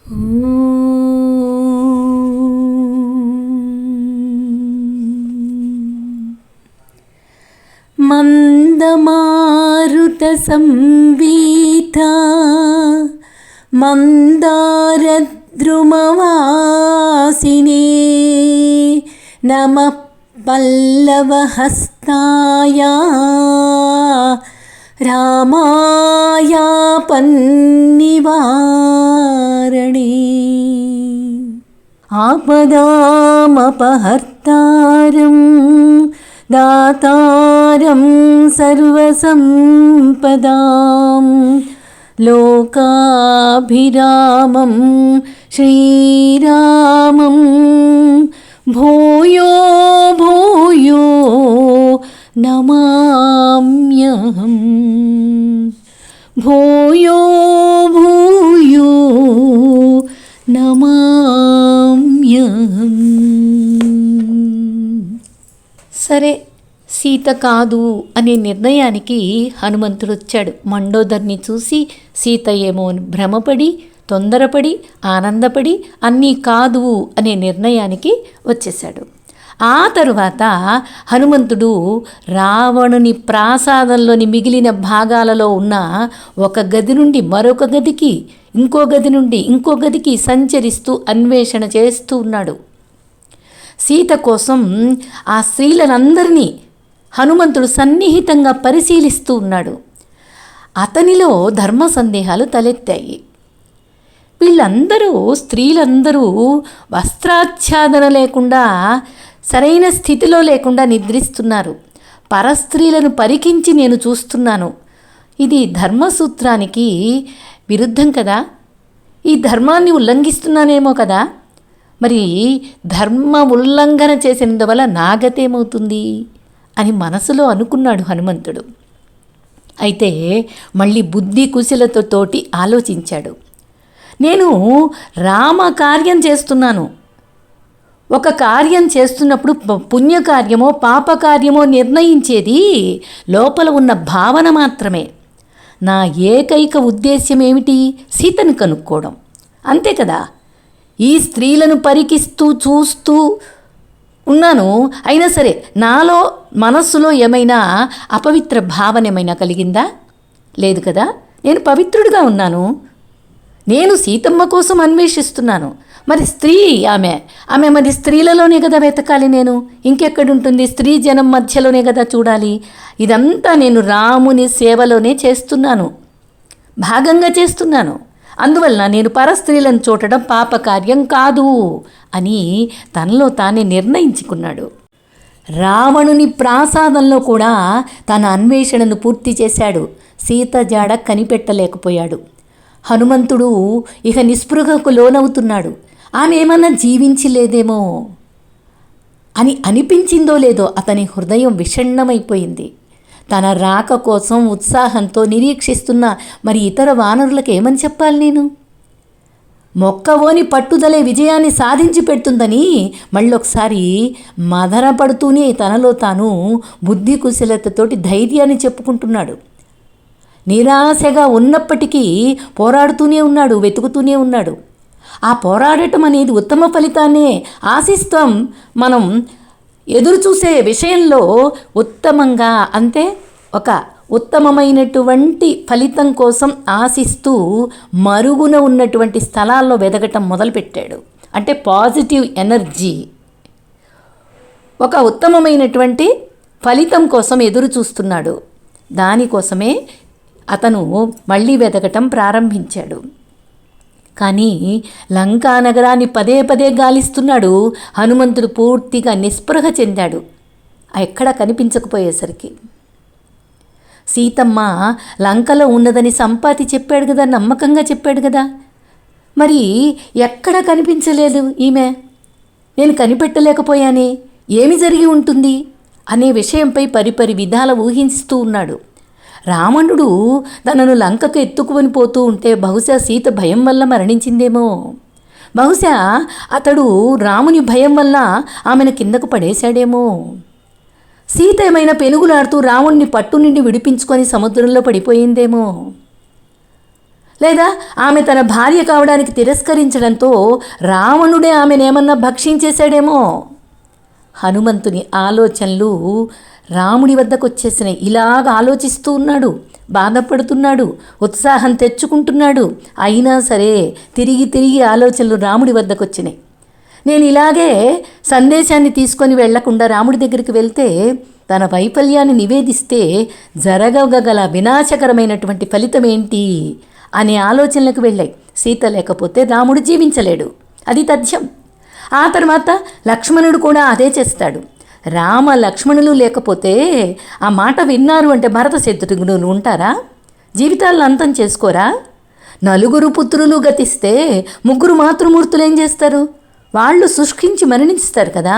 మందమారుతసంవీతా మందారద్రుమవాసినే నమః పల్లవహస్తాయ రామాయాపన్నివారణే ఆపదామపహర్తారం దాతారం సర్వసంపదాం లోకాభిరామం శ్రీరామం భూయో భూయో నమామ్యహం భూయో భూయో నమామ్యహం. సరే, సీత కాదు అనే నిర్ణయానికి హనుమంతుడు వచ్చాడు. మండోదరిని చూసి సీత ఏమో భ్రమపడి, తొందరపడి, ఆనందపడి అన్నీ కాదు అనే నిర్ణయానికి వచ్చేశాడు. ఆ తరువాత హనుమంతుడు రావణుని ప్రాసాదంలోని మిగిలిన భాగాలలో ఉన్న ఒక గది నుండి మరొక గదికి, ఇంకో గది నుండి ఇంకో గదికి సంచరిస్తూ అన్వేషణ చేస్తూ ఉన్నాడు. సీత కోసం ఆ స్త్రీలందరినీ హనుమంతుడు సన్నిహితంగా పరిశీలిస్తూ ఉన్నాడు. అతనిలో ధర్మ సందేహాలు తలెత్తాయి. వీళ్ళందరూ, స్త్రీలందరూ వస్త్రాచ్ఛాదన లేకుండా, సరైన స్థితిలో లేకుండా నిద్రిస్తున్నారు. పరస్త్రీలను పరికించి నేను చూస్తున్నాను. ఇది ధర్మసూత్రానికి విరుద్ధం కదా. ఈ ధర్మాన్ని ఉల్లంఘిస్తున్నానేమో కదా. మరి ధర్మ ఉల్లంఘన చేసినందువల్ల నాగతేమవుతుంది అని మనసులో అనుకున్నాడు హనుమంతుడు. అయితే మళ్ళీ బుద్ధి కుశలతోటి ఆలోచించాడు. నేను రామకార్యం చేస్తున్నాను. ఒక కార్యం చేస్తున్నప్పుడు పుణ్యకార్యమో పాపకార్యమో నిర్ణయించేది లోపల ఉన్న భావన మాత్రమే. నా ఏకైక ఉద్దేశ్యం ఏమిటి? సీతను కనుక్కోవడం, అంతే కదా. ఈ స్త్రీలను పరికిస్తూ చూస్తూ ఉన్నాను. అయినా సరే నాలో మనస్సులో ఏమైనా అపవిత్ర భావన ఏమైనా కలిగిందా? లేదు కదా. నేను పవిత్రుడిగా ఉన్నాను. నేను సీతమ్మ కోసం అన్వేషిస్తున్నాను. మరి స్త్రీ ఆమె మరి స్త్రీలలోనే కదా వెతకాలి. నేను ఇంకెక్కడుంటుంది? స్త్రీ జనం మధ్యలోనే కదా చూడాలి. ఇదంతా నేను రాముని సేవలోనే చేస్తున్నాను, భాగంగా చేస్తున్నాను. అందువలన నేను పరస్త్రీలను చూడటం పాపకార్యం కాదు అని తనలో తానే నిర్ణయించుకున్నాడు. రావణుని ప్రాసాదంలో కూడా తన అన్వేషణను పూర్తి చేశాడు. సీత జాడ కనిపెట్టలేకపోయాడు. హనుమంతుడు ఇక నిస్పృహకు లోనవుతున్నాడు. ఆమె ఏమన్నా జీవించలేదేమో అని అనిపించిందో లేదో అతని హృదయం విషణ్ణమైపోయింది. తన రాక కోసం ఉత్సాహంతో నిరీక్షిస్తున్న మరి ఇతర వానరులకు ఏమని చెప్పాలి నేను? మొక్కవోని పట్టుదలే విజయాన్ని సాధించి పెడుతుందని మళ్ళొకసారి మదనపడుతూనే తనలో తాను బుద్ధి కుశలతతోటి ధైర్యాన్ని చెప్పుకుంటున్నాడు. నిరాశగా ఉన్నప్పటికీ పోరాడుతూనే ఉన్నాడు, వెతుకుతూనే ఉన్నాడు. ఆ పోరాడటం అనేది ఉత్తమ ఫలితాన్నే ఆశిస్తాం. మనం ఎదురు చూసే విషయంలో ఉత్తమంగా, అంతే ఒక ఉత్తమమైనటువంటి ఫలితం కోసం ఆశిస్తూ మరుగున ఉన్నటువంటి స్థలాల్లో వెదగటం మొదలుపెట్టాడు. అంటే పాజిటివ్ ఎనర్జీ, ఒక ఉత్తమమైనటువంటి ఫలితం కోసం ఎదురు చూస్తున్నాడు. దానికోసమే అతను మళ్ళీ వెతకటం ప్రారంభించాడు. కానీ లంకా నగరాన్ని పదే పదే గాలిస్తున్నాడు. హనుమంతుడు పూర్తిగా నిస్పృహ చెందాడు. ఎక్కడా కనిపించకపోయేసరికి సీతమ్మ లంకలో ఉన్నదని సంపాతి చెప్పాడు కదా, నమ్మకంగా చెప్పాడు కదా. మరి ఎక్కడ కనిపించలేదు ఈమె. నేను కనిపెట్టలేకపోయానే, ఏమి జరిగి ఉంటుంది అనే విషయంపై పరిపరి విధాల ఊహిస్తూ ఉన్నాడు. రావణుడు తనను లంకకు ఎత్తుకుని పోతూ ఉంటే బహుశా సీత భయం వల్ల మరణించిందేమో. బహుశా అతడు రాముని భయం వల్ల ఆమెను కిందకు పడేశాడేమో. సీత ఏమైనా పెనుగులాడుతూ రావణుని పట్టు నుండి విడిపించుకొని సముద్రంలో పడిపోయిందేమో. లేదా ఆమె తన భార్య కావడానికి తిరస్కరించడంతో రావణుడే ఆమెనేమన్నా భక్షించేశాడేమో. హనుమంతుని ఆలోచనలు రాముడి వద్దకు వచ్చేసినాయి. ఇలాగ ఆలోచిస్తూ ఉన్నాడు, బాధపడుతున్నాడు, ఉత్సాహం తెచ్చుకుంటున్నాడు. అయినా సరే తిరిగి తిరిగి ఆలోచనలు రాముడి వద్దకు వచ్చినాయి. నేను ఇలాగే సందేశాన్ని తీసుకొని వెళ్లకుండా రాముడి దగ్గరికి వెళ్తే తన వైఫల్యాన్ని నివేదిస్తే జరగగల వినాశకరమైనటువంటి ఫలితం ఏంటి అనే ఆలోచనలకు వెళ్ళాయి. సీత లేకపోతే రాముడు జీవించలేడు, అది తథ్యం. ఆ తర్వాత లక్ష్మణుడు కూడా అదే చేస్తాడు. రామ లక్ష్మణులు లేకపోతే ఆ మాట విన్నారు అంటే భరత శత్రుఘ్నులు ఉంటారా? జీవితాలను అంతం చేసుకోరా? నలుగురు పుత్రులు గతిస్తే ముగ్గురు మాతృమూర్తులు ఏం చేస్తారు? వాళ్ళు శుష్కించి మరణిస్తారు కదా.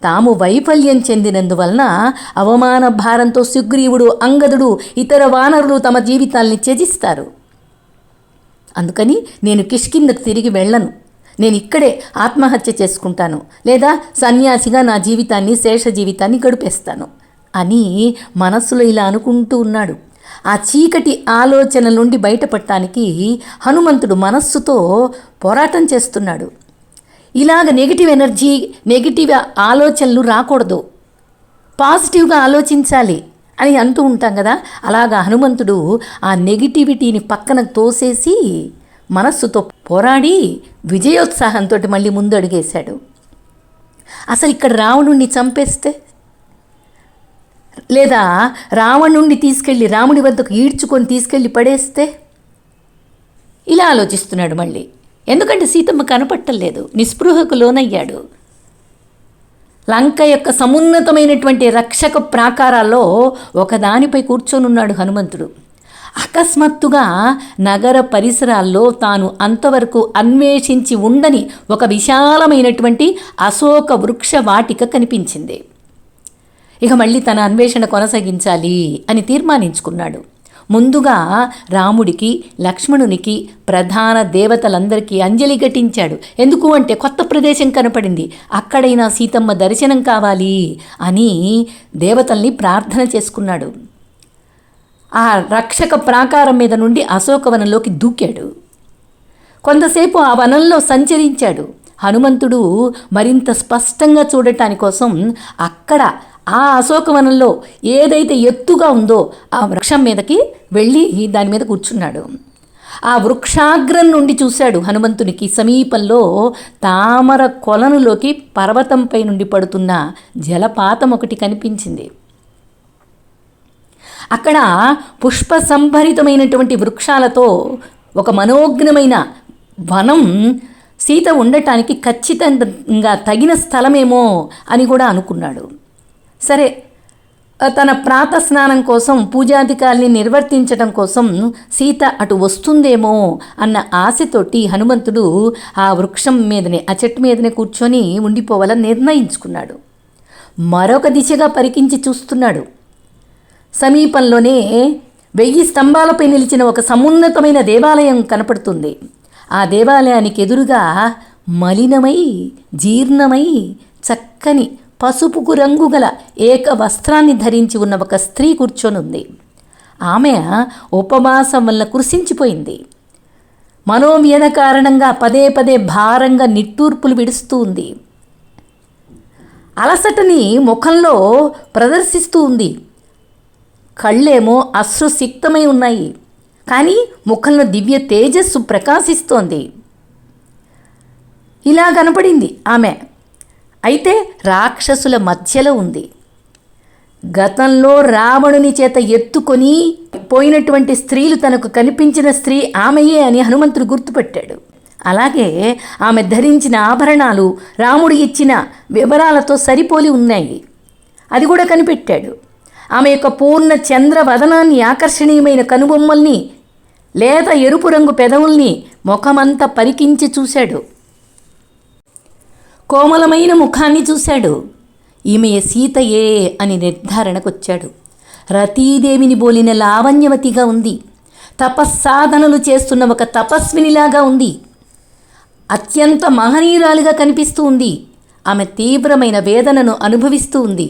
తాము వైఫల్యం చెందినందువలన అవమాన భారంతో సుగ్రీవుడు, అంగదుడు, ఇతర వానరులు తమ జీవితాల్ని త్యజిస్తారు. అందుకని నేను కిష్కిందకు తిరిగి వెళ్ళను, నేను ఇక్కడే ఆత్మహత్య చేసుకుంటాను, లేదా సన్యాసిగా నా జీవితాన్ని, శేష జీవితాన్ని గడిపేస్తాను అని మనస్సులో ఇలా అనుకుంటూ ఉన్నాడు. ఆ చీకటి ఆలోచన నుండి బయటపడటానికి హనుమంతుడు మనస్సుతో పోరాటం చేస్తున్నాడు. ఇలాగ నెగిటివ్ ఎనర్జీ, నెగిటివ్ ఆలోచనలు రాకూడదు, పాజిటివ్గా ఆలోచించాలి అని అంటూ ఉంటాం కదా. అలాగా హనుమంతుడు ఆ నెగిటివిటీని పక్కన తోసేసి మనస్సుతో పోరాడి విజయోత్సాహంతో మళ్ళీ ముందు అడిగేశాడు. అసలు ఇక్కడ రావణుణ్ణి చంపేస్తే, లేదా రావణుణ్ణి తీసుకెళ్ళి రాముడి వద్దకు ఈడ్చుకొని తీసుకెళ్ళి పడేస్తే, ఇలా ఆలోచిస్తున్నాడు మళ్ళీ. ఎందుకంటే సీతమ్మ కనపట్టలేదు, నిస్పృహకు లోనయ్యాడు. లంక యొక్క సమున్నతమైనటువంటి రక్షక ప్రాకారాల్లో ఒకదానిపై కూర్చొనున్నాడు హనుమంతుడు. అకస్మాత్తుగా నగర పరిసరాల్లో తాను అంతవరకు అన్వేషించి ఉండని ఒక విశాలమైనటువంటి అశోక వృక్ష వాటిక కనిపించింది. ఇక మళ్ళీ తన అన్వేషణ కొనసాగించాలి అని తీర్మానించుకున్నాడు. ముందుగా రాముడికి, లక్ష్మణునికి, ప్రధాన దేవతలందరికీ అంజలి ఘటించాడు. ఎందుకు అంటే కొత్త ప్రదేశం కనపడింది, అక్కడైనా సీతమ్మ దర్శనం కావాలి అని దేవతల్ని ప్రార్థన చేసుకున్నాడు. ఆ రక్షక ప్రాకారం మీద నుండి అశోకవనంలోకి దూకాడు. కొంతసేపు ఆ వనంలో సంచరించాడు. హనుమంతుడు మరింత స్పష్టంగా చూడటాని కోసం అక్కడ ఆ అశోకవనంలో ఏదైతే ఎత్తుగా ఉందో ఆ వృక్షం మీదకి వెళ్ళి దాని మీద కూర్చున్నాడు. ఆ వృక్షాగ్రం నుండి చూశాడు. హనుమంతునికి సమీపంలో తామర కొలనులోకి పర్వతంపై నుండి పడుతున్న జలపాతం ఒకటి కనిపించింది. అక్కడ పుష్ప సంభరితమైనటువంటి వృక్షాలతో ఒక మనోజ్ఞమైన వనం సీత ఉండటానికి ఖచ్చితంగా తగిన స్థలమేమో అని కూడా అనుకున్నాడు. సరే, తన ప్రాతస్నానం కోసం, పూజాధికారిని నిర్వర్తించడం కోసం సీత అటు వస్తుందేమో అన్న ఆశతోటి హనుమంతుడు ఆ వృక్షం మీదనే, ఆ చెట్టు మీదనే కూర్చొని ఉండిపోవాలని నిర్ణయించుకున్నాడు. మరొక దిశగా పరికించి చూస్తున్నాడు. సమీపంలోనే 1000 స్తంభాలపై నిలిచిన ఒక సమున్నతమైన దేవాలయం కనపడుతుంది. ఆ దేవాలయానికి ఎదురుగా మలినమై, జీర్ణమై, చక్కని పసుపుకు రంగు గల ఏక వస్త్రాన్ని ధరించి ఉన్న ఒక స్త్రీ కూర్చొనుంది. ఆమె ఉపవాసం వల్ల కృషించిపోయింది. మనోవ్యధ కారణంగా పదే పదే భారంగా నిట్టూర్పులు విడుస్తూ ఉంది. అలసటని ముఖంలో ప్రదర్శిస్తూ ఉంది. కళ్ళేమో అశ్రుసిక్తమై ఉన్నాయి, కానీ ముఖంలో దివ్య తేజస్సు ప్రకాశిస్తోంది. ఇలా కనపడింది ఆమె. అయితే రాక్షసుల మధ్యలో ఉంది. గతంలో రావణుని చేత ఎత్తుకొని పోయినటువంటి స్త్రీలు తనకు కనిపించిన స్త్రీ ఆమెయే అని హనుమంతుడు గుర్తుపెట్టాడు. అలాగే ఆమె ధరించిన ఆభరణాలు రాముడు ఇచ్చిన వివరాలతో సరిపోలి ఉన్నాయి, అది కూడా కనిపెట్టాడు. ఆమె యొక్క పూర్ణ చంద్రవదనాన్ని, ఆకర్షణీయమైన కనుబొమ్మల్ని, లేత ఎరుపు రంగు పెదవుల్ని, ముఖమంతా పరికించి చూశాడు. కోమలమైన ముఖాన్ని చూశాడు. ఈమె సీతయే అని నిర్ధారణకొచ్చాడు. రతీదేవిని బోలిన లావణ్యవతిగా ఉంది. తపస్సాధనలు చేస్తున్న ఒక తపస్వినిలాగా ఉంది. అత్యంత మహనీయురాలుగా కనిపిస్తూ ఉంది. ఆమె తీవ్రమైన వేదనను అనుభవిస్తూ ఉంది.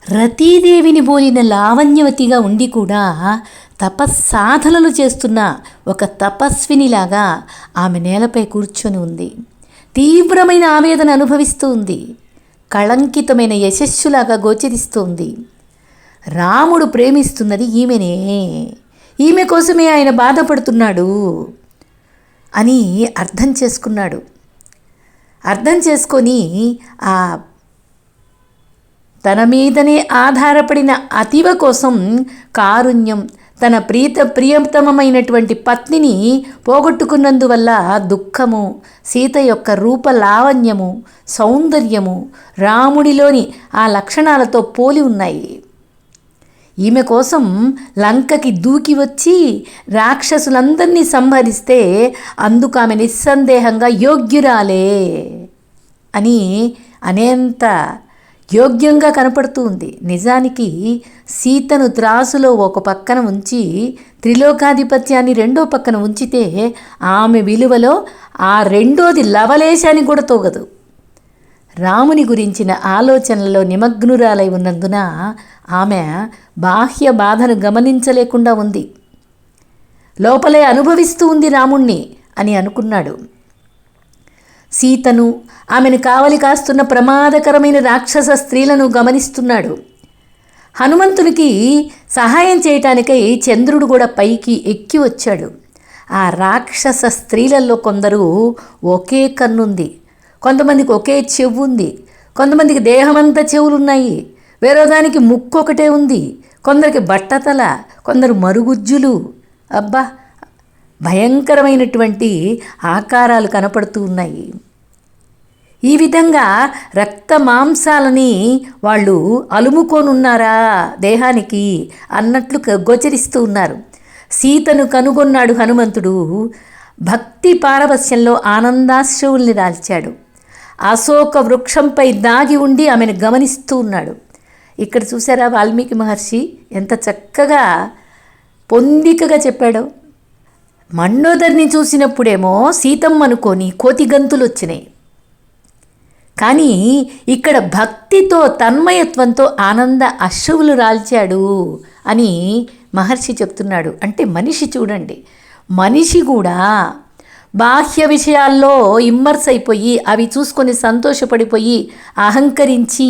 రతీదేవిని బోలిన లావణ్యవతిగా ఉండి కూడా తపస్సాధనలు చేస్తున్న ఒక తపస్వినిలాగా ఆమె నేలపై కూర్చొని ఉంది. తీవ్రమైన ఆవేదన అనుభవిస్తూ ఉంది. కళంకితమైన యశస్సులాగా గోచరిస్తోంది. రాముడు ప్రేమిస్తున్నది ఈమెనే, ఈమె కోసమే ఆయన బాధపడుతున్నాడు అని అర్థం చేసుకున్నాడు. అర్థం చేసుకొని ఆ తన మీదనే ఆధారపడిన అతివ కోసం కారుణ్యం, తన ప్రియతమమైనటువంటి పత్నిని పోగొట్టుకున్నందువల్ల దుఃఖము, సీత యొక్క రూపలావణ్యము, సౌందర్యము రాముడిలోని ఆ లక్షణాలతో పోలి ఉన్నాయి. ఈమె కోసం లంకకి దూకి వచ్చి రాక్షసులందరినీ సంహరిస్తే అందుకు ఆమె నిస్సందేహంగా యోగ్యురాలే అని అనేంత యోగ్యంగా కనపడుతూ ఉంది. నిజానికి సీతను త్రాసులో ఒక పక్కన ఉంచి త్రిలోకాధిపత్యాన్ని రెండో పక్కన ఉంచితే ఆమె విలువలో ఆ రెండోది లవలేశాన్ని కూడా తోగదు. రాముని గురించిన ఆలోచనలో నిమగ్నురాలై ఉన్నందున ఆమె బాహ్య బాధను గమనించలేకుండా ఉంది. లోపలే అనుభవిస్తూ ఉంది రాముణ్ణి అని అనుకున్నాడు. సీతను, ఆమెను కావలి కాస్తున్న ప్రమాదకరమైన రాక్షస స్త్రీలను గమనిస్తున్నాడు. హనుమంతునికి సహాయం చేయటానికై చంద్రుడు కూడా పైకి ఎక్కి వచ్చాడు. ఆ రాక్షస స్త్రీలలో కొందరు ఒకే కన్నుంది, కొంతమందికి ఒకే చెవు ఉంది, కొంతమందికి దేహమంతా చెవులున్నాయి, వేరేదానికి ముక్కు ఒకటే ఉంది, కొందరికి బట్టతల, కొందరు మరుగుజ్జులు. అబ్బా, భయంకరమైనటువంటి ఆకారాలు కనపడుతూ ఉన్నాయి. ఈ విధంగా రక్త మాంసాలని వాళ్ళు అలుముకోనున్నారా దేహానికి అన్నట్లు గోచరిస్తూ ఉన్నారు. సీతను కనుగొన్నాడు హనుమంతుడు. భక్తి పారవస్యంలో ఆనందాశ్రువుల్ని రాల్చాడు. అశోక వృక్షంపై దాగి ఉండి ఆమెను గమనిస్తూ ఉన్నాడు. ఇక్కడ చూసారా వాల్మీకి మహర్షి ఎంత చక్కగా పొందికగా చెప్పాడో. మండోదరిని చూసినప్పుడేమో సీతమ్మ అనుకొని కోతి గంతులు వచ్చినాయి. కానీ ఇక్కడ భక్తితో తన్మయత్వంతో ఆనంద అశ్రువులు రాల్చాడు అని మహర్షి చెప్తున్నాడు. అంటే మనిషి చూడండి, మనిషి కూడా బాహ్య విషయాల్లో ఇమ్మర్స్ అయిపోయి అవి చూసుకొని సంతోషపడిపోయి అహంకరించి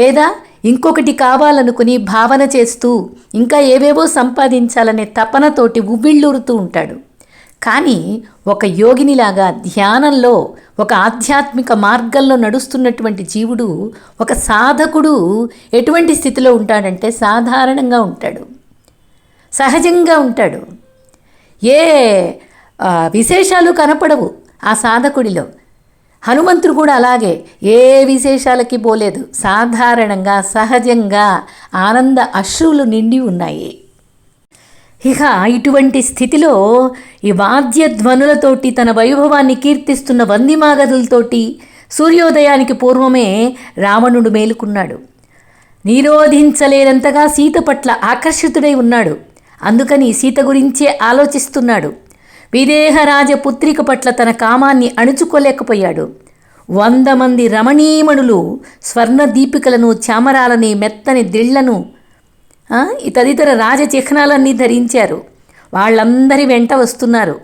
లేదా ఇంకొకటి కావాలనుకుని భావన చేస్తూ ఇంకా ఏవేవో సంపాదించాలనే తపనతోటి ఉవ్విళ్ళూరుతూ ఉంటాడు. కానీ ఒక యోగినిలాగా ధ్యానంలో ఒక ఆధ్యాత్మిక మార్గంలో నడుస్తున్నటువంటి జీవుడు, ఒక సాధకుడు ఎటువంటి స్థితిలో ఉంటాడంటే సాధారణంగా ఉంటాడు, సహజంగా ఉంటాడు. ఏ విశేషాలు కనపడవు ఆ సాధకుడిలో. హనుమంతుడు కూడా అలాగే ఏ విశేషాలకి పోలేదు, సాధారణంగా సహజంగా ఆనంద అశ్రువులు నిండి ఉన్నాయి. ఇక ఇటువంటి స్థితిలో ఈ వాద్యధ్వనులతోటి తన వైభవాన్ని కీర్తిస్తున్న వందిమాగదులతోటి సూర్యోదయానికి పూర్వమే రావణుడు మేలుకున్నాడు. నిరోధించలేనంతగా సీత పట్ల ఆకర్షితుడై ఉన్నాడు. అందుకని సీత గురించే ఆలోచిస్తున్నాడు. విదేహరాజ పుత్రిక పట్ల తన కామాన్ని అణుచుకోలేకపోయాడు. 100 మంది రమణీమణులు స్వర్ణ దీపికలను, చామరాలని, మెత్తని దిళ్లను, తదితర రాజచిహ్నాలన్నీ ధరించారు. వాళ్ళందరి వెంట వస్తున్నారు.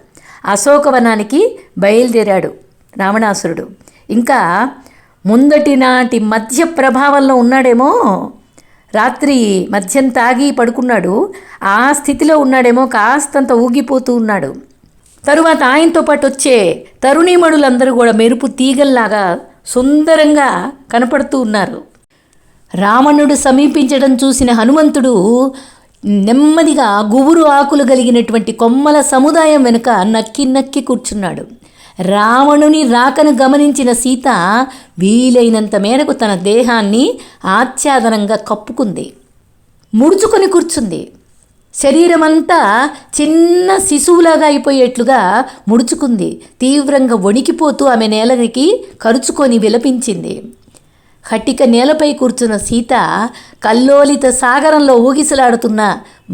అశోకవనానికి బయలుదేరాడు రావణాసురుడు. ఇంకా ముందటి నాటి మధ్య ప్రభావంలో ఉన్నాడేమో, రాత్రి మద్యం తాగి పడుకున్నాడు, ఆ స్థితిలో ఉన్నాడేమో, కాస్తంత ఊగిపోతూ ఉన్నాడు. తరువాత ఆయనతో పాటు వచ్చే తరుణీమణులందరూ కూడా మెరుపు తీగల్లాగా సుందరంగా కనపడుతూ ఉన్నారు. రావణుడు సమీపించడం చూసిన హనుమంతుడు నెమ్మదిగా గుబురు ఆకులు కలిగినటువంటి కొమ్మల సముదాయం వెనుక నక్కి నక్కి కూర్చున్నాడు. రావణుని రాకను గమనించిన సీత వీలైనంత మేరకు తన దేహాన్ని ఆచ్ఛాదనంగా కప్పుకుంది, ముడుచుకొని కూర్చుంది. శరీరమంతా చిన్న శిశువులాగా అయిపోయేట్లుగా ముడుచుకుంది. తీవ్రంగా వణికిపోతూ ఆమె నేలకి కరుచుకొని విలపించింది. హటిక నేలపై కూర్చున్న సీత కల్లోలిత సాగరంలో ఊగిసలాడుతున్న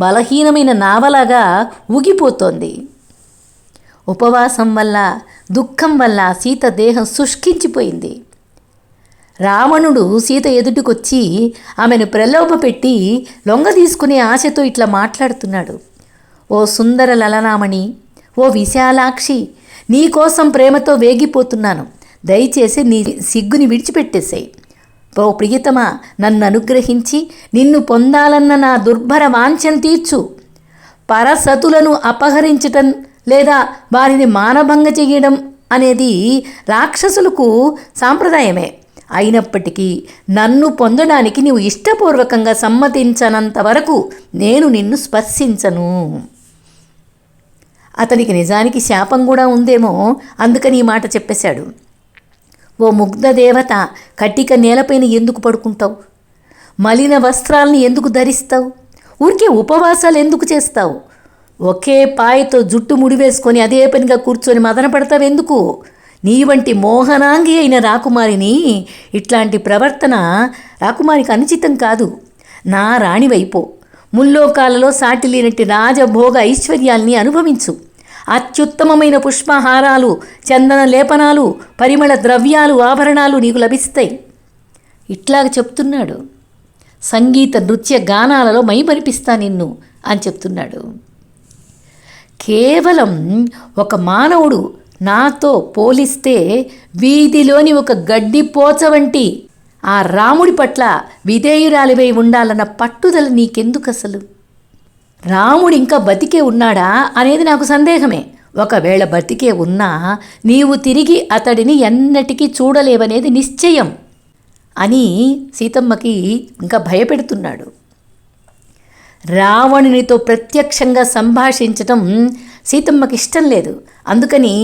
బలహీనమైన నావలాగా ఊగిపోతోంది. ఉపవాసం వల్ల, దుఃఖం వల్ల సీత దేహం శుష్కించిపోయింది. రావణుడు సీత ఎదుటికొచ్చి ఆమెను ప్రలోభపెట్టి లొంగ తీసుకునే ఆశతో ఇట్లా మాట్లాడుతున్నాడు. ఓ సుందర లలనామణి, ఓ విశాలాక్షి, నీకోసం ప్రేమతో వేగిపోతున్నాను. దయచేసి నీ సిగ్గుని విడిచిపెట్టేసేయి. ఓ ప్రియతమా, నన్ను అనుగ్రహించి నిన్ను పొందాలన్న నా దుర్భర వాంఛను తీర్చు. పరసతులను అపహరించటం లేదా వారిని మానభంగ చేయడం అనేది రాక్షసులకు సాంప్రదాయమే. అయినప్పటికీ నన్ను పొందడానికి నీవు ఇష్టపూర్వకంగా సమ్మతించనంత వరకు నేను నిన్ను స్పర్శించను. అతనికి నిజానికి శాపం కూడా ఉందేమో, అందుకని ఈ మాట చెప్పేశాడు. ఓ ముగ్ధ దేవత, కటిక నేలపైన ఎందుకు పడుకుంటావు? మలిన వస్త్రాలను ఎందుకు ధరిస్తావు? ఊరికే ఉపవాసాలు ఎందుకు చేస్తావు? ఒకే పాయతో జుట్టు ముడివేసుకొని అదే పనిగా కూర్చొని మదన పడతావెందుకు? నీ వంటి మోహనాంగి అయిన రాకుమారిని ఇట్లాంటి ప్రవర్తన రాకుమారికి అనుచితం కాదు. నా రాణివైపో, ముల్లోకాలలో సాటి లేనట్టి రాజభోగ ఐశ్వర్యాల్ని అనుభవించు. అత్యుత్తమమైన పుష్పహారాలు, చందన లేపనాలు, పరిమళ ద్రవ్యాలు, ఆభరణాలు నీకు లభిస్తాయి. ఇట్లాగ చెప్తున్నాడు. సంగీత నృత్య గానాలలో మైమరిపిస్తా నిన్ను అని చెప్తున్నాడు. కేవలం ఒక మానవుడు నాతో పోలిస్తే వీధిలోని ఒక గడ్డిపోచ వంటి ఆ రాముడి పట్ల విధేయురాలివై ఉండాలన్న పట్టుదల నీకెందుకు అసలు? రాముడు ఇంకా బతికే ఉన్నాడా అనేది నాకు సందేహమే. ఒకవేళ బతికే ఉన్నా నీవు తిరిగి అతడిని ఎన్నటికీ చూడలేవనేది నిశ్చయం అని సీతమ్మకి ఇంకా భయపెడుతున్నాడు. రావణునితో ప్రత్యక్షంగా సంభాషించటం సీతమ్మకి ఇష్టం లేదు. అందుకని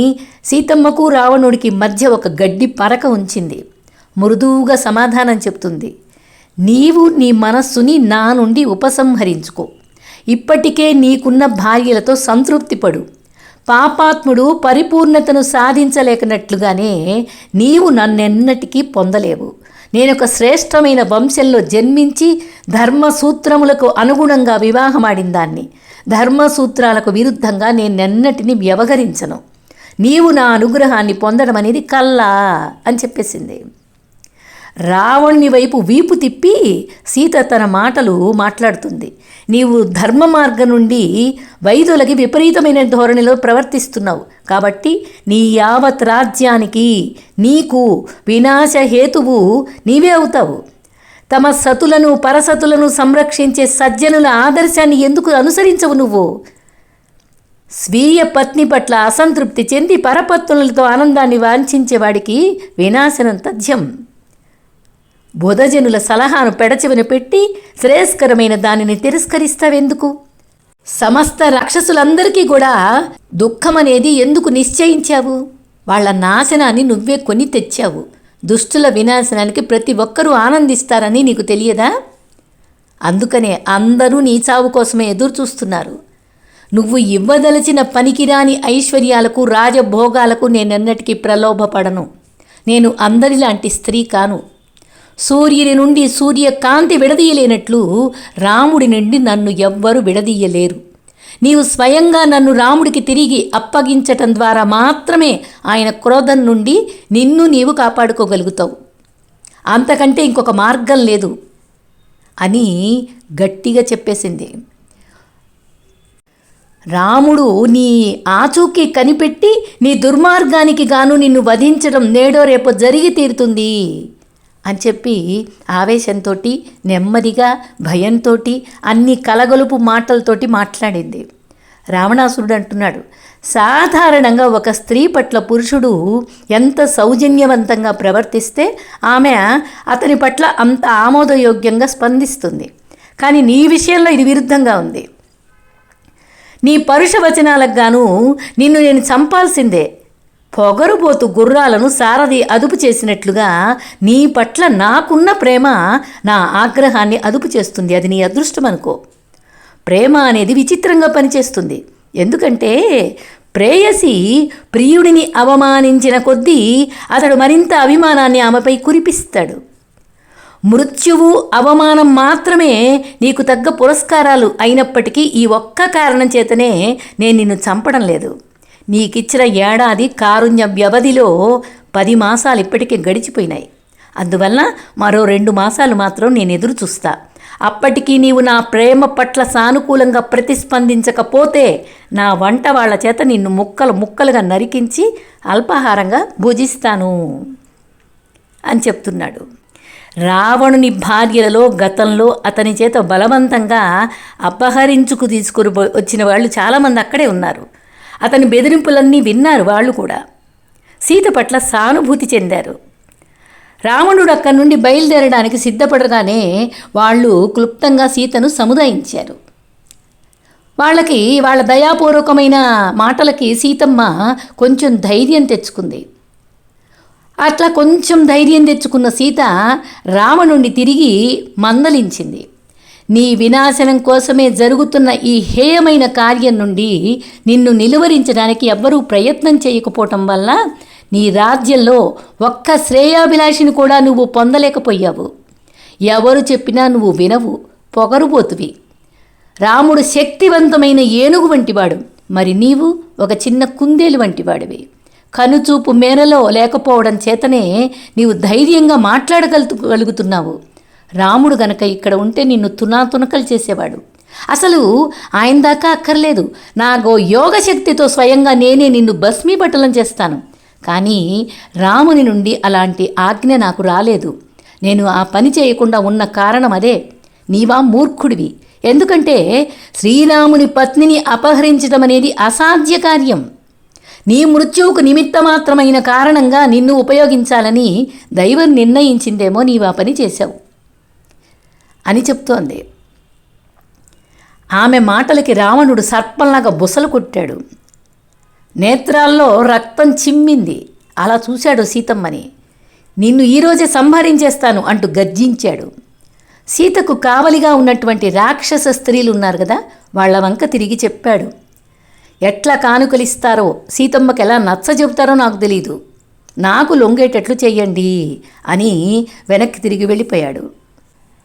సీతమ్మకు రావణుడికి మధ్య ఒక గడ్డి పరక ఉంచింది. మృదువుగా సమాధానం చెప్తుంది. నీవు నీ మనస్సుని నా నుండి ఉపసంహరించుకో. ఇప్పటికే నీకున్న భార్యలతో సంతృప్తిపడు. పాపాత్ముడు పరిపూర్ణతను సాధించలేకనట్లుగానే నీవు నన్నెన్నటికీ పొందలేవు. నేనొక శ్రేష్టమైన వంశంలో జన్మించి ధర్మసూత్రములకు అనుగుణంగా వివాహమాడిన దాన్ని. ధర్మసూత్రాలకు విరుద్ధంగా నేనెన్నటినీ వ్యవహరించను. నీవు నా అనుగ్రహాన్ని పొందడం అనేది కల్లా అని చెప్పేసింది. రావణుని వైపు వీపు తిప్పి సీత తన మాటలు మాట్లాడుతుంది. నీవు ధర్మ మార్గం నుండి వైదొలగి విపరీతమైన ధోరణిలో ప్రవర్తిస్తున్నావు. కాబట్టి నీ యావత్ రాజ్యానికి నీకు వినాశహేతువు నీవే అవుతావు. తమ సతులను పరసతులను సంరక్షించే సజ్జనుల ఆదర్శాన్ని ఎందుకు అనుసరించవు నువ్వు? స్వీయ పత్ని పట్ల అసంతృప్తి చెంది పరపత్నులతో ఆనందాన్ని వాంఛించేవాడికి వినాశనం తథ్యం. బుధజనుల సలహాను పెడచెవిన పెట్టి శ్రేయస్కరమైన దానిని తిరస్కరిస్తావెందుకు? సమస్త రాక్షసులందరికీ కూడా దుఃఖం అనేది ఎందుకు నిశ్చయించావు? వాళ్ళ నాశనాన్ని నువ్వే కొని తెచ్చావు. దుష్టుల వినాశనానికి ప్రతి ఒక్కరూ ఆనందిస్తారని నీకు తెలియదా? అందుకనే అందరూ నీ చావు కోసమే ఎదురు చూస్తున్నారు. నువ్వు ఇవ్వదలచిన పనికిరాని ఐశ్వర్యాలకు రాజభోగాలకు నేనెన్నటికీ ప్రలోభపడను. నేను అందరిలాంటి స్త్రీ కాను. సూర్యుని నుండి సూర్యకాంతి విడదీయలేనట్లు రాముడి నుండి నన్ను ఎవ్వరూ విడదీయలేరు. నీవు స్వయంగా నన్ను రాముడికి తిరిగి అప్పగించటం ద్వారా మాత్రమే ఆయన క్రోధం నుండి నిన్ను నీవు కాపాడుకోగలుగుతావు. అంతకంటే ఇంకొక మార్గం లేదు అని గట్టిగా చెప్పేసింది. రాముడు నీ ఆచూకీ కనిపెట్టి నీ దుర్మార్గానికి గాను నిన్ను వధించడం నేడో రేపో జరిగి తీరుతుంది అని చెప్పి ఆవేశంతో, నెమ్మదిగా, భయంతో, అన్ని కలగలుపు మాటలతోటి మాట్లాడింది. రావణాసురుడు అంటున్నాడు, సాధారణంగా ఒక స్త్రీ పట్ల పురుషుడు ఎంత సౌజన్యవంతంగా ప్రవర్తిస్తే ఆమె అతని పట్ల అంత ఆమోదయోగ్యంగా స్పందిస్తుంది. కానీ నీ విషయంలో ఇది విరుద్ధంగా ఉంది. నీ పరుష వచనాలకు గాను నిన్ను నేను చంపాల్సిందే. పొగరుబోతు గుర్రాలను సారథి అదుపు చేసినట్లుగా నీ పట్ల నాకున్న ప్రేమ నా ఆగ్రహాన్ని అదుపు చేస్తుంది. అది నీ అదృష్టం అనుకో. ప్రేమ అనేది విచిత్రంగా పనిచేస్తుంది. ఎందుకంటే ప్రేయసి ప్రియుడిని అవమానించిన కొద్దీ అతడు మరింత అభిమానాన్ని ఆమెపై కురిపిస్తాడు. మృత్యువు, అవమానం మాత్రమే నీకు తగ్గ పురస్కారాలు అయినప్పటికీ ఈ ఒక్క కారణం చేతనే నేను నిన్ను చంపడం లేదు. నీకిచ్చిన ఏడాది కారుణ్య వ్యవధిలో 10 మాసాలు ఇప్పటికే గడిచిపోయినాయి. అందువల్ల మరో 2 మాసాలు మాత్రం నేను ఎదురు చూస్తా. అప్పటికీ నీవు నా ప్రేమ పట్ల సానుకూలంగా ప్రతిస్పందించకపోతే నా వంట వాళ్ళ చేత నిన్ను ముక్కలు ముక్కలుగా నరికించి అల్పాహారంగా భుజిస్తాను అని చెప్తున్నాడు. రావణుని భార్యలలో గతంలో అతని చేత బలవంతంగా అపహరించుకు తీసుకుని వచ్చిన వాళ్ళు చాలామంది అక్కడే ఉన్నారు. అతని బెదిరింపులన్నీ విన్నారు. వాళ్ళు కూడా సీత పట్ల సానుభూతి చెందారు. రావణుడు అక్కడి నుండి బయలుదేరడానికి సిద్ధపడగానే వాళ్ళు క్లుప్తంగా సీతను సముదాయించారు. వాళ్ళ దయాపూర్వకమైన మాటలకి సీతమ్మ కొంచెం ధైర్యం తెచ్చుకుంది. అట్లా కొంచెం ధైర్యం తెచ్చుకున్న సీత రావణుణ్ణి తిరిగి మందలించింది. నీ వినాశనం కోసమే జరుగుతున్న ఈ హేయమైన కార్యం నుండి నిన్ను నిలువరించడానికి ఎవ్వరూ ప్రయత్నం చేయకపోవటం వల్ల నీ రాజ్యంలో ఒక్క శ్రేయాభిలాషిని కూడా నువ్వు పొందలేకపోయావు. ఎవరు చెప్పినా నువ్వు వినవు, పొగరుబోతువి. రాముడు శక్తివంతమైన ఏనుగు వంటివాడు, మరి నీవు ఒక చిన్న కుందేలు వంటివాడివి. కనుచూపు మేరలో లేకపోవడం చేతనే నీవు ధైర్యంగా మాట్లాడగలుగుతున్నావు. రాముడు గనక ఇక్కడ ఉంటే నిన్ను తునాతునకలు చేసేవాడు. అసలు ఆయన దాకా అక్కర్లేదు, నాగో యోగశక్తితో స్వయంగా నేనే నిన్ను భస్మీపటలం చేస్తాను. కానీ రాముని నుండి అలాంటి ఆజ్ఞ నాకు రాలేదు. నేను ఆ పని చేయకుండా ఉన్న కారణం అదే. నీవా మూర్ఖుడివి. ఎందుకంటే శ్రీరాముని పత్నిని అపహరించడం అనేది అసాధ్య కార్యం. నీ మృత్యువుకు నిమిత్తమాత్రమైన కారణంగా నిన్ను ఉపయోగించాలని దైవం నిర్ణయించిందేమో నీవు ఆ పని చేశావు అని చెప్తోంది. ఆమె మాటలకి రావణుడు సర్పంలాగా బుసలు కొట్టాడు. నేత్రాల్లో రక్తం చిమ్మింది. అలా చూశాడు సీతమ్మని. నిన్ను ఈరోజే సంహరించేస్తాను అంటూ గర్జించాడు. సీతకు కావలిగా ఉన్నటువంటి రాక్షస స్త్రీలు ఉన్నారు కదా, వాళ్ళ వంక తిరిగి చెప్పాడు. ఎట్లా కానుకలిస్తారో, సీతమ్మకి ఎలా నచ్చ చెబుతారో నాకు తెలీదు. నాకు లొంగేటట్లు చెయ్యండి అని వెనక్కి తిరిగి వెళ్ళిపోయాడు.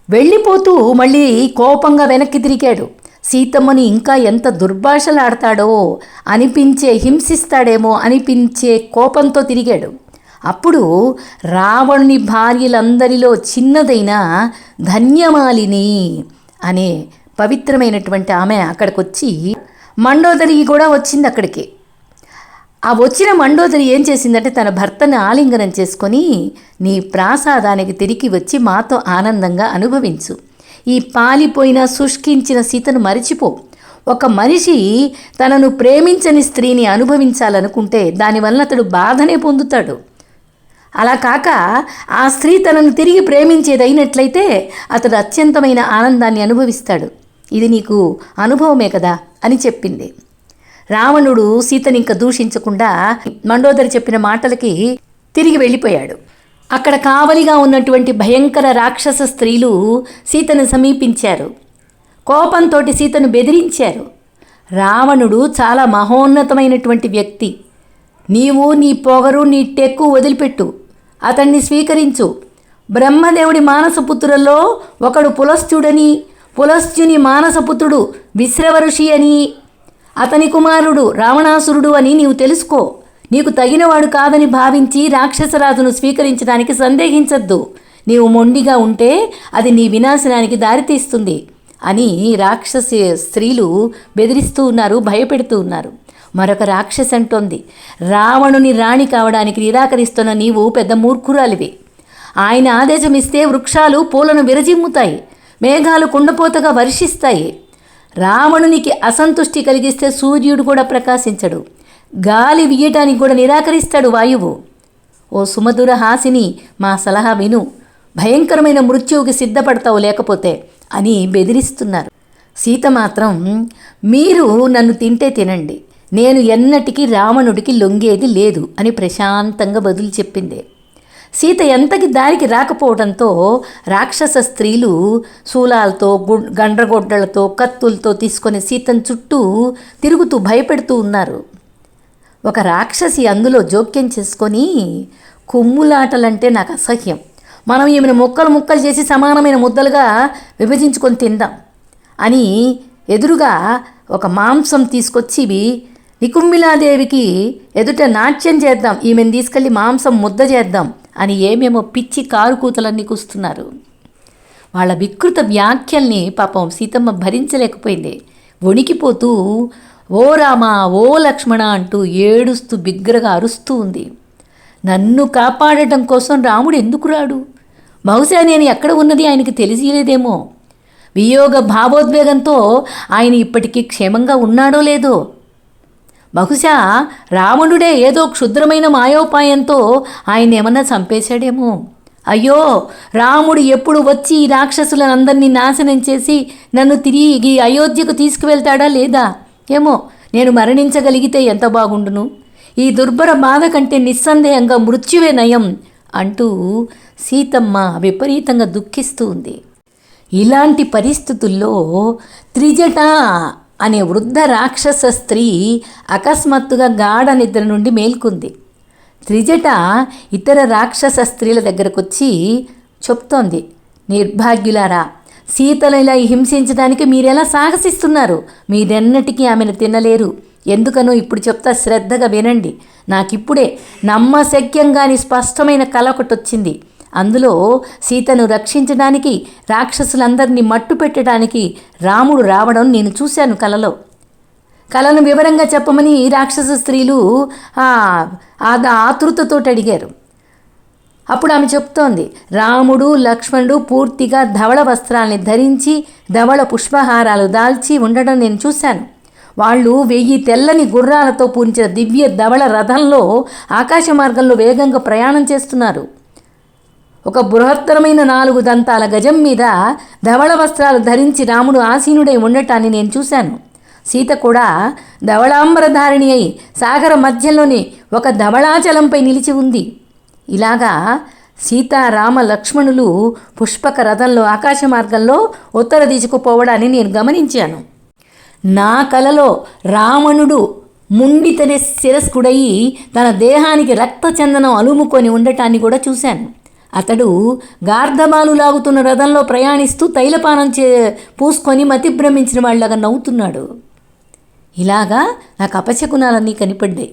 వెళ్ళిపోతూ మళ్ళీ కోపంగా వెనక్కి తిరిగాడు. సీతమ్మని ఇంకా ఎంత దుర్భాషలాడతాడో అనిపించే, హింసిస్తాడేమో అనిపించే కోపంతో తిరిగాడు. అప్పుడు రావణుని భార్యలందరిలో చిన్నదైన ధన్యమాలిని అనే పవిత్రమైనటువంటి ఆమె అక్కడికొచ్చి, మండోదరి కూడా వచ్చింది అక్కడికి. ఆ వచ్చిన మండోదరి ఏం చేసిందంటే తన భర్తను ఆలింగనం చేసుకొని, నీ ప్రాసాదానికి తిరిగి వచ్చి మాతో ఆనందంగా అనుభవించు. ఈ పాలిపోయిన శుష్కించిన సీతను మరిచిపో. ఒక మనిషి తనను ప్రేమించని స్త్రీని అనుభవించాలనుకుంటే దానివల్ల అతడు బాధనే పొందుతాడు. అలా కాక ఆ స్త్రీ తనను తిరిగి ప్రేమించేదైనట్లయితే అతడు అత్యంతమైన ఆనందాన్ని అనుభవిస్తాడు. ఇది నీకు అనుభవమే కదా అని చెప్పింది. రావణుడు సీతని ఇంకా దూషించకుండా మండోదరి చెప్పిన మాటలకి తిరిగి వెళ్ళిపోయాడు. అక్కడ కావలిగా ఉన్నటువంటి భయంకర రాక్షస స్త్రీలు సీతను సమీపించారు. కోపంతో సీతను బెదిరించారు. రావణుడు చాలా మహోన్నతమైనటువంటి వ్యక్తి. నీవు నీ పొగరు, నీ టెక్కు వదిలిపెట్టు, అతన్ని స్వీకరించు. బ్రహ్మదేవుడి మానసపుత్రులలో ఒకడు పులస్త్యుడని, పులస్త్యుని మానసపుత్రుడు విశ్రవఋషి అని, అతని కుమారుడు రావణాసురుడు అని నీవు తెలుసుకో. నీకు తగినవాడు కాదని భావించి రాక్షసరాజును స్వీకరించడానికి సందేహించద్దు. నీవు మొండిగా ఉంటే అది నీ వినాశనానికి దారితీస్తుంది అని రాక్షసి స్త్రీలు బెదిరిస్తూ ఉన్నారు, భయపెడుతూ ఉన్నారు. మరొక రాక్షసి అంటోంది, రావణుని రాణి కావడానికి నిరాకరిస్తున్న నీవు పెద్ద మూర్ఖురాలివి. ఆయన ఆదేశం ఇస్తే వృక్షాలు పూలను విరజిమ్ముతాయి, మేఘాలు కుండపోతగా వర్షిస్తాయి. రావణునికి అసంతుష్టి కలిగిస్తే సూర్యుడు కూడా ప్రకాశించడు, గాలి వీయటానికి కూడా నిరాకరిస్తాడు వాయువు. ఓ సుమధుర హాసిని, మా సలహా విను, భయంకరమైన మృత్యువుకి సిద్ధపడతావు లేకపోతే అని బెదిరిస్తున్నారు. సీత మాత్రం, మీరు నన్ను తింటే తినండి, నేను ఎన్నటికీ రావణుడికి లొంగేది లేదు అని ప్రశాంతంగా బదులు చెప్పింది. సీత ఎంతకి దారికి రాకపోవడంతో రాక్షస స్త్రీలు శూలాలతో, గండ్రగొడ్డలతో, కత్తులతో తీసుకొని సీతను చుట్టూ తిరుగుతూ భయపెడుతూ ఉన్నారు. ఒక రాక్షసి అందులో జోక్యం చేసుకొని, కొమ్ములాటలంటే నాకు అసహ్యం, మనం ఈమెను ముక్కలు ముక్కలు చేసి సమానమైన ముద్దలుగా విభజించుకొని తిందాం అని ఎదురుగా ఒక మాంసం తీసుకొచ్చి నికుమ్మిలాదేవికి ఎదుట నాట్యం చేద్దాం, ఈమెను తీసుకెళ్ళి మాంసం ముద్ద చేద్దాం అని ఏమేమో పిచ్చి కారు కూతలన్నీ కూస్తున్నారు. వాళ్ళ వికృత వ్యాఖ్యల్ని పాపం సీతమ్మ భరించలేకపోయింది. వణికిపోతూ ఓ రామ ఓ లక్ష్మణ అంటూ ఏడుస్తూ బిగ్గరగా అరుస్తూ ఉంది. నన్ను కాపాడటం కోసం రాముడు ఎందుకు రాడు? బహుశా నేను ఎక్కడ ఉన్నది ఆయనకి తెలియలేదేమో. వియోగ భావోద్వేగంతో ఆయన ఇప్పటికీ క్షేమంగా ఉన్నాడో లేదో. బహుశా రావణుడే ఏదో క్షుద్రమైన మాయోపాయంతో ఆయన ఏమన్నా చంపేశాడేమో. అయ్యో, రాముడు ఎప్పుడు వచ్చి ఈ రాక్షసులందరినీ నాశనం చేసి నన్ను తిరిగి అయోధ్యకు తీసుకువెళ్తాడా లేదా ఏమో. నేను మరణించగలిగితే ఎంత బాగుండును. ఈ దుర్భర బాధ కంటే నిస్సందేహంగా మృత్యువే నయం అంటూ సీతమ్మ విపరీతంగా దుఃఖిస్తూ ఉంది. ఇలాంటి పరిస్థితుల్లో త్రిజట అనే వృద్ధ రాక్షస స్త్రీ అకస్మాత్తుగా గాఢ నిద్ర నుండి మేల్కొంది. త్రిజట ఇతర రాక్షస స్త్రీల దగ్గరకు వచ్చి చెప్తోంది, నిర్భాగ్యులారా, సీతను ఇలా హింసించడానికి మీరెలా సాహసిస్తున్నారు? మీరెన్నటికీ ఆమెను తినలేరు. ఎందుకనో ఇప్పుడు చెప్తా, శ్రద్ధగా వినండి. నాకిప్పుడే నమ్మశక్యంగాని స్పష్టమైన కల ఒకటి వచ్చింది. అందులో సీతను రక్షించడానికి, రాక్షసులందరినీ మట్టు పెట్టడానికి రాముడు రావడం నేను చూశాను కలలో. కలను వివరంగా చెప్పమని రాక్షస స్త్రీలు ఆతృతతో అడిగారు. అప్పుడు ఆమె చెప్తోంది, రాముడు లక్ష్మణుడు పూర్తిగా ధవళ వస్త్రాల్ని ధరించి ధవళ పుష్పహారాలు దాల్చి ఉండడం నేను చూశాను. వాళ్ళు 1000 తెల్లని గుర్రాలతో పూరించిన దివ్య ధవళ రథంలో ఆకాశ మార్గంలో వేగంగా ప్రయాణం చేస్తున్నారు. ఒక బృహత్తరమైన 4 దంతాల గజం మీద ధవళ వస్త్రాలు ధరించి రాముడు ఆసీనుడై ఉండటాన్ని నేను చూశాను. సీత కూడా ధవళాంబరధారిణి అయి సాగర మధ్యంలోని ఒక ధవళాచలంపై నిలిచి ఉంది. ఇలాగా సీతారామ లక్ష్మణులు పుష్పక రథంలో ఆకాశ మార్గంలో ఉత్తర దిశకు పోవడాన్ని నేను గమనించాను. నా కలలో రావణుడు ముండితనే శిరస్కుడయి తన దేహానికి రక్తచందనం అలుముకొని ఉండటాన్ని కూడా చూశాను. అతడు గార్ధమాలు లాగుతున్న రథంలో ప్రయాణిస్తూ తైలపానం పూసుకొని మతిభ్రమించిన వాళ్ళగా నవ్వుతున్నాడు. ఇలాగా నాకు అపశకునాలన్నీ కనిపడ్డాయి.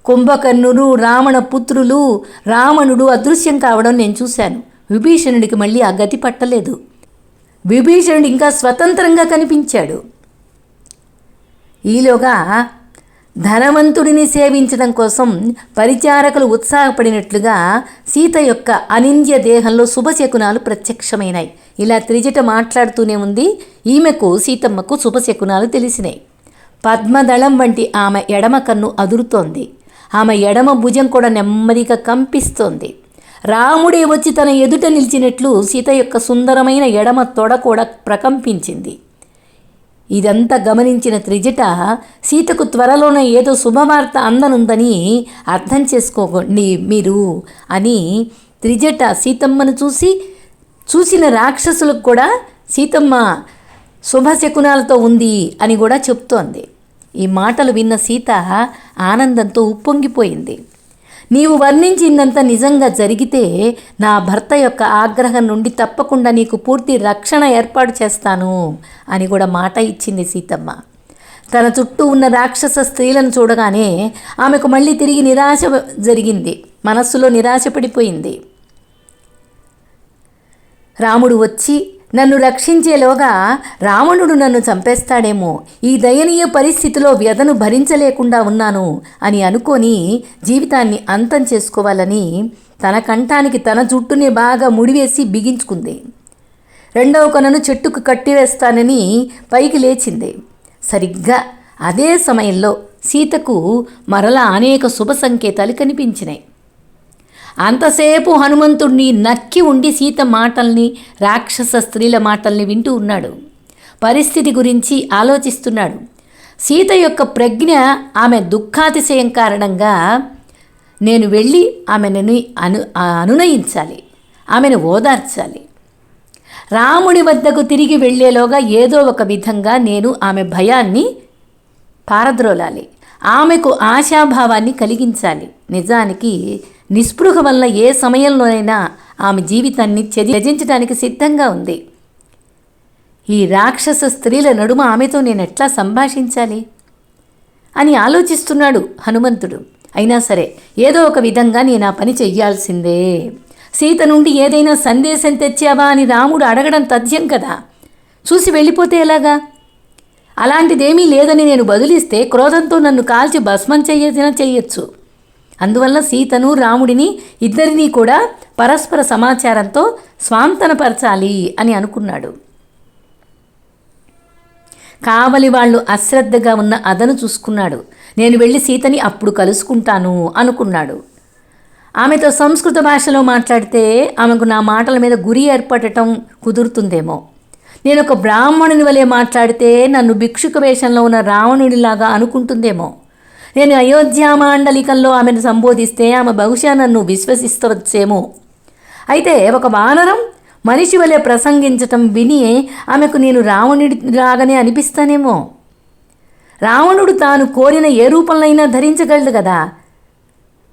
కుంభకర్ణుడు, రావణ పుత్రులు, రావణుడు అదృశ్యం కావడం నేను చూశాను. విభీషణుడికి మళ్ళీ ఆ గతి పట్టలేదు. విభీషణుడు ఇంకా స్వతంత్రంగా కనిపించాడు. ఈలోగా ధనవంతుడిని సేవించడం కోసం పరిచారకులు ఉత్సాహపడినట్లుగా సీత యొక్క అనింద్య దేహంలో శుభశకునాలు ప్రత్యక్షమైనాయి. ఇలా త్రిజట మాట్లాడుతూనే ఉంది. ఈమెకు సీతమ్మకు శుభశకునాలు తెలిసినాయి. పద్మదళం వంటి ఆమె ఎడమ కన్ను అదురుతోంది. ఆమె ఎడమ భుజం కూడా నెమ్మదిగా కంపిస్తోంది. రాముడే వచ్చి తన ఎదుట నిలిచినట్లు సీత యొక్క సుందరమైన ఎడమ తొడ కూడా ప్రకంపించింది. ఇదంతా గమనించిన త్రిజట సీతకు త్వరలోనే ఏదో శుభవార్త అందనుందని అర్థం చేసుకోండి మీరు అని త్రిజట సీతమ్మను చూసిన రాక్షసులకు కూడా సీతమ్మ శుభశకునాలతో ఉంది అని కూడా చెప్తోంది. ఈ మాటలు విన్న సీత ఆనందంతో ఉప్పొంగిపోయింది. నీవు వర్ణించిందంతా నిజంగా జరిగితే నా భర్త యొక్క ఆగ్రహం నుండి తప్పకుండా నీకు పూర్తి రక్షణ ఏర్పాటు చేస్తాను అని కూడా మాట ఇచ్చింది సీతమ్మ. తన చుట్టూ ఉన్న రాక్షస స్త్రీలను చూడగానే ఆమెకు మళ్ళీ తిరిగి నిరాశ జరిగింది. మనస్సులో నిరాశ పడిపోయింది. రాముడు వచ్చి నన్ను రక్షించేలోగా రావణుడు నన్ను చంపేస్తాడేమో, ఈ దయనీయ పరిస్థితిలో వ్యధను భరించలేకుండా ఉన్నాను అని అనుకొని జీవితాన్ని అంతం చేసుకోవాలని తన కంఠానికి తన జుట్టుని బాగా ముడివేసి బిగించుకుంది. రెండవ కొనను చెట్టుకు కట్టివేస్తానని పైకి లేచింది. సరిగ్గా అదే సమయంలో సీతకు మరలా అనేక శుభ సంకేతాలు కనిపించినాయి. అంతసేపు హనుమంతుడిని నక్కి ఉండి సీత మాటల్ని, రాక్షస స్త్రీల మాటల్ని వింటూ ఉన్నాడు. పరిస్థితి గురించి ఆలోచిస్తున్నాడు. సీత యొక్క ప్రజ్ఞ ఆమె దుఃఖాతిశయం కారణంగా నేను వెళ్ళి ఆమెను అనునయించాలి, ఆమెను ఓదార్చాలి. రాముడి వద్దకు తిరిగి వెళ్ళేలోగా ఏదో ఒక విధంగా నేను ఆమె భయాన్ని పారద్రోలాలి, ఆమెకు ఆశాభావాన్ని కలిగించాలి. నిజానికి నిస్పృహ వల్ల ఏ సమయంలోనైనా ఆమె జీవితాన్ని త్యజించడానికి సిద్ధంగా ఉంది. ఈ రాక్షస స్త్రీల నడుమ ఆమెతో నేను ఎట్లా సంభాషించాలి అని ఆలోచిస్తున్నాడు హనుమంతుడు. అయినా సరే ఏదో ఒక విధంగా నేను ఆ పని చెయ్యాల్సిందే. సీత నుండి ఏదైనా సందేశం తెచ్చావా అని రాముడు అడగడం తథ్యం కదా. చూసి వెళ్ళిపోతే ఎలాగా? అలాంటిదేమీ లేదని నేను బదులిస్తే క్రోధంతో నన్ను కాల్చి భస్మం చెయ్యొచ్చు. అందువల్ల సీతను రాముడిని ఇద్దరినీ కూడా పరస్పర సమాచారంతో స్వాంతనపరచాలి అని అనుకున్నాడు. కావలి వాళ్ళు అశ్రద్ధగా ఉన్న అదను చూసుకున్నాడు. నేను వెళ్ళి సీతని అప్పుడు కలుసుకుంటాను అనుకున్నాడు. ఆమెతో సంస్కృత భాషలో మాట్లాడితే ఆమెకు నా మాటల మీద గురి ఏర్పడటం కుదురుతుందేమో. నేను ఒక బ్రాహ్మణుని వలె మాట్లాడితే నన్ను భిక్షుక వేషంలో ఉన్న రావణుడిలాగా అనుకుంటుందేమో. నేను అయోధ్యామాండలికంలో ఆమెను సంబోధిస్తే ఆమె బహుశా నన్ను విశ్వసిస్తవచ్చేమో. అయితే ఒక వానరం మనిషి వలె ప్రసంగించటం విని ఆమెకు నేను రావణుడిలాగానే అనిపిస్తానేమో. రావణుడు తాను కోరిన ఏ రూపంలోనైనా ధరించగలడు కదా.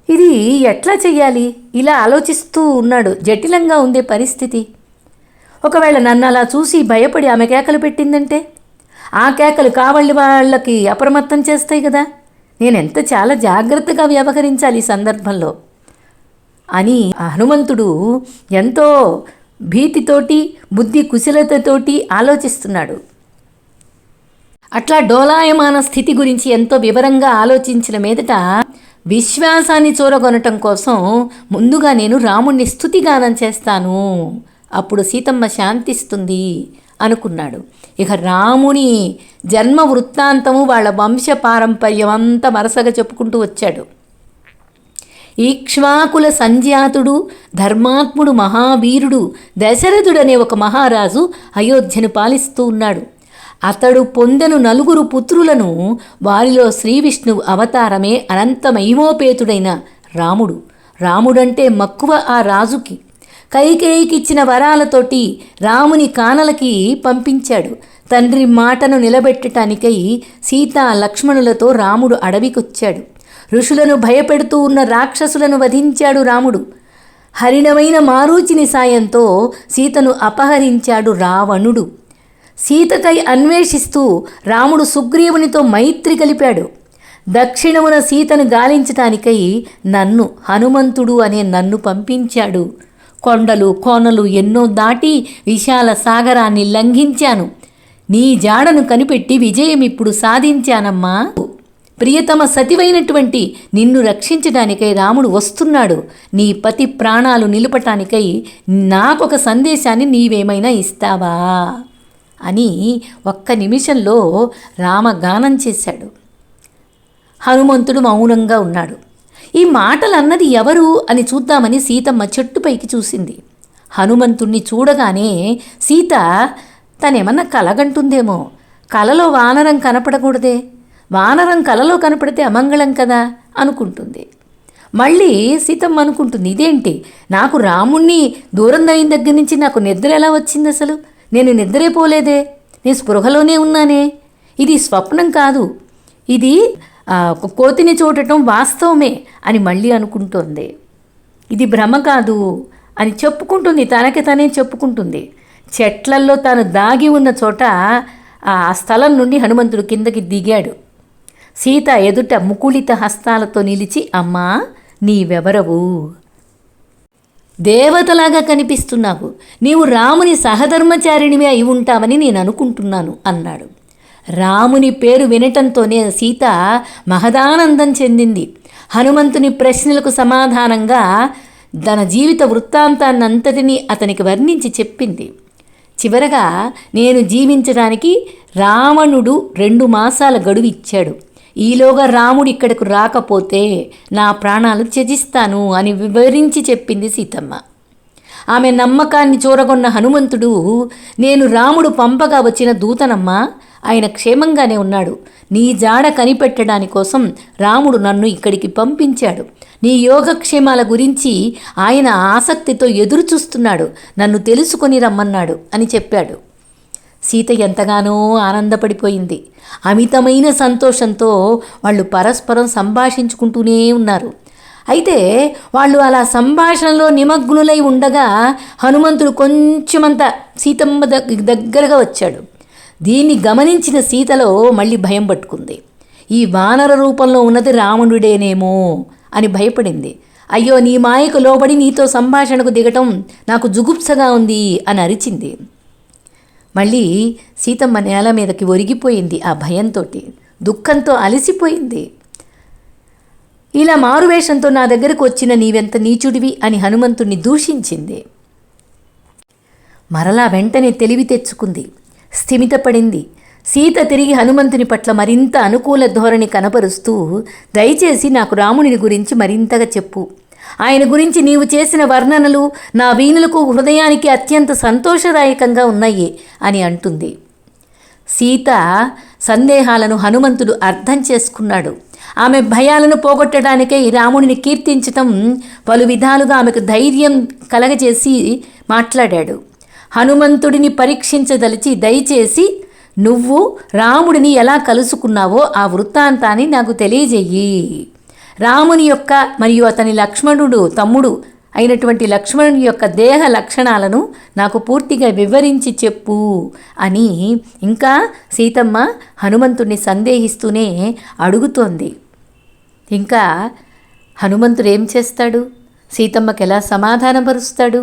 ఇది ఎట్లా చెయ్యాలి? ఇలా ఆలోచిస్తూ ఉన్నాడు. జటిలంగా ఉండే పరిస్థితి. ఒకవేళ నన్ను అలా చూసి భయపడి ఆమె కేకలు పెట్టిందంటే ఆ కేకలు కావలి వాళ్ళకి అప్రమత్తం చేస్తాయి కదా. నేనెంత చాలా జాగ్రత్తగా వ్యవహరించాలి ఈ సందర్భంలో అని హనుమంతుడు ఎంతో భీతితోటి బుద్ధి కుశలతతోటి ఆలోచిస్తున్నాడు. అట్లా డోలాయమాన స్థితి గురించి ఎంతో వివరంగా ఆలోచించిన మీదట విశ్వాసాన్ని చూరగొనటం కోసం ముందుగా నేను రాముణ్ణి స్తుతిగానం చేస్తాను, అప్పుడు సీతమ్మ శాంతిస్తుంది అనుకున్నాడు. ఇక రాముని జన్మ వృత్తాంతము వాళ్ళ వంశ పారంపర్యం అంతా వరుసగా చెప్పుకుంటూ వచ్చాడు. ఈక్ష్వాకుల సంజాతుడు, ధర్మాత్ముడు, మహావీరుడు దశరథుడనే ఒక మహారాజు అయోధ్యను పాలిస్తూ ఉన్నాడు. అతడు పొందెను 4 పుత్రులను. వారిలో శ్రీ విష్ణువు అవతారమే అనంత మహిమోపేతుడైన రాముడు. రాముడంటే మక్కువ ఆ రాజుకి. కైకేయికిచ్చిన వరాలతోటి రాముని కానలకి పంపించాడు. తండ్రి మాటను నిలబెట్టడానికై సీతా లక్ష్మణులతో రాముడు అడవికొచ్చాడు. ఋషులను భయపెడుతూ ఉన్న రాక్షసులను వధించాడు రాముడు. హరిణమైన మారీచుని సాయంతో సీతను అపహరించాడు రావణుడు. సీతకై అన్వేషిస్తూ రాముడు సుగ్రీవునితో మైత్రి కలిపాడు. దక్షిణమున సీతను గాలించటానికై నన్ను, హనుమంతుడు అనే నన్ను పంపించాడు. కొండలు కోనలు ఎన్నో దాటి విశాల సాగరాన్ని లంఘించాను. నీ జాడను కనిపెట్టి విజయం ఇప్పుడు సాధించానమ్మా. ప్రియతమ సతివైనటువంటి నిన్ను రక్షించడానికై రాముడు వస్తున్నాడు. నీ పతి ప్రాణాలు నిలపటానికై నాకొక సందేశాన్ని నీవేమైనా ఇస్తావా అని ఒక్క నిమిషంలో రామగానం చేశాడు. హనుమంతుడు మౌనంగా ఉన్నాడు. ఈ మాటలు అన్నది ఎవరు అని చూద్దామని సీతమ్మ చెట్టుపైకి చూసింది. హనుమంతుణ్ణి చూడగానే సీత తనేమన్నా కలగంటుందేమో. కలలో వానరం కనపడకూడదే, వానరం కలలో కనపడితే అమంగళం కదా అనుకుంటుంది. మళ్ళీ సీతమ్మ అనుకుంటుంది, ఇదేంటి నాకు రాముణ్ణి దూరం అయిన దగ్గర నుంచి నాకు నిద్ర ఎలా వచ్చింది? అసలు నేను నిద్రే పోలేదే, నేను స్పృహలోనే ఉన్నానే. ఇది స్వప్నం కాదు, ఇది కోతిని చూడటం వాస్తవమే అని మళ్ళీ అనుకుంటోంది. ఇది భ్రమ కాదు అని చెప్పుకుంటుంది, తనకి తనే చెప్పుకుంటుంది. చెట్లల్లో తాను దాగి ఉన్న చోట ఆ స్థలం నుండి హనుమంతుడు కిందకి దిగాడు. సీత ఎదుట ముకుళిత హస్తాలతో నిలిచి, అమ్మా నీవెవరవు? దేవతలాగా కనిపిస్తున్నావు. నీవు రాముని సహధర్మచారిణివి అయి ఉంటావని నేను అనుకుంటున్నాను అన్నాడు. రాముని పేరు వినటంతోనే సీత మహదానందం చెందింది. హనుమంతుని ప్రశ్నలకు సమాధానంగా తన జీవిత వృత్తాంతాన్నంతటినీ అతనికి వర్ణించి చెప్పింది. చివరగా నేను జీవించడానికి రావణుడు 2 మాసాల గడువు ఇచ్చాడు. ఈలోగా రాముడు ఇక్కడకు రాకపోతే నా ప్రాణాలు త్యజిస్తాను అని వివరించి చెప్పింది సీతమ్మ. ఆమె నమ్మకాన్ని చూరగొన్న హనుమంతుడు, నేను రాముడు పంపగా వచ్చిన దూతనమ్మా, ఆయన క్షేమంగానే ఉన్నాడు. నీ జాడ కనిపెట్టడాని కోసం రాముడు నన్ను ఇక్కడికి పంపించాడు. నీ యోగక్షేమాల గురించి ఆయన ఆసక్తితో ఎదురు చూస్తున్నాడు, నన్ను తెలుసుకొని రమ్మన్నాడు అని చెప్పాడు. సీత ఎంతగానో ఆనందపడిపోయింది. అమితమైన సంతోషంతో వాళ్ళు పరస్పరం సంభాషించుకుంటూనే ఉన్నారు. అయితే వాళ్ళు అలా సంభాషణలో నిమగ్నులై ఉండగా హనుమంతుడు కొంచెమంత సీతమ్మ దగ్గరగా వచ్చాడు. దీన్ని గమనించిన సీతలో మళ్ళీ భయం పట్టుకుంది. ఈ వానర రూపంలో ఉన్నది రావణుడేనేమో అని భయపడింది. అయ్యో, నీ మాయకు లోబడి నీతో సంభాషణకు దిగటం నాకు జుగుప్సగా ఉంది అని అరిచింది. మళ్ళీ సీతమ్మ నేల మీదకి ఒరిగిపోయింది. ఆ భయంతో, దుఃఖంతో అలసిపోయింది. ఇలా మారువేషంతో నా దగ్గరకు వచ్చిన నీవెంత నీచుడివి అని హనుమంతుణ్ణి దూషించింది. మరలా వెంటనే తెలివి తెచ్చుకుంది, స్థిమితపడింది. సీత తిరిగి హనుమంతుని పట్ల మరింత అనుకూల ధోరణి కనపరుస్తూ, దయచేసి నాకు రాముని గురించి మరింతగా చెప్పు. ఆయన గురించి నీవు చేసిన వర్ణనలు నా వీణులకు హృదయానికి అత్యంత సంతోషదాయకంగా ఉన్నాయి అని అంటుంది. సీత సందేహాలను హనుమంతుడు అర్థం చేసుకున్నాడు. ఆమె భయాలను పోగొట్టడానికే రాముడిని కీర్తించటం పలు విధాలుగా ఆమెకు ధైర్యం కలగజేసి మాట్లాడాడు. హనుమంతుడిని పరీక్షించదలిచి, దయచేసి నువ్వు రాముడిని ఎలా కలుసుకున్నావో ఆ వృత్తాంతాన్ని నాకు తెలియజెయ్యి. రాముని యొక్క మరియు అతని లక్ష్మణుడు తమ్ముడు అయినటువంటి లక్ష్మణుని యొక్క దేహ లక్షణాలను నాకు పూర్తిగా వివరించి చెప్పు అని ఇంకా సీతమ్మ హనుమంతుడిని సందేహిస్తూనే అడుగుతోంది. ఇంకా హనుమంతుడు ఏం చేస్తాడు? సీతమ్మకి ఎలా సమాధానపరుస్తాడు?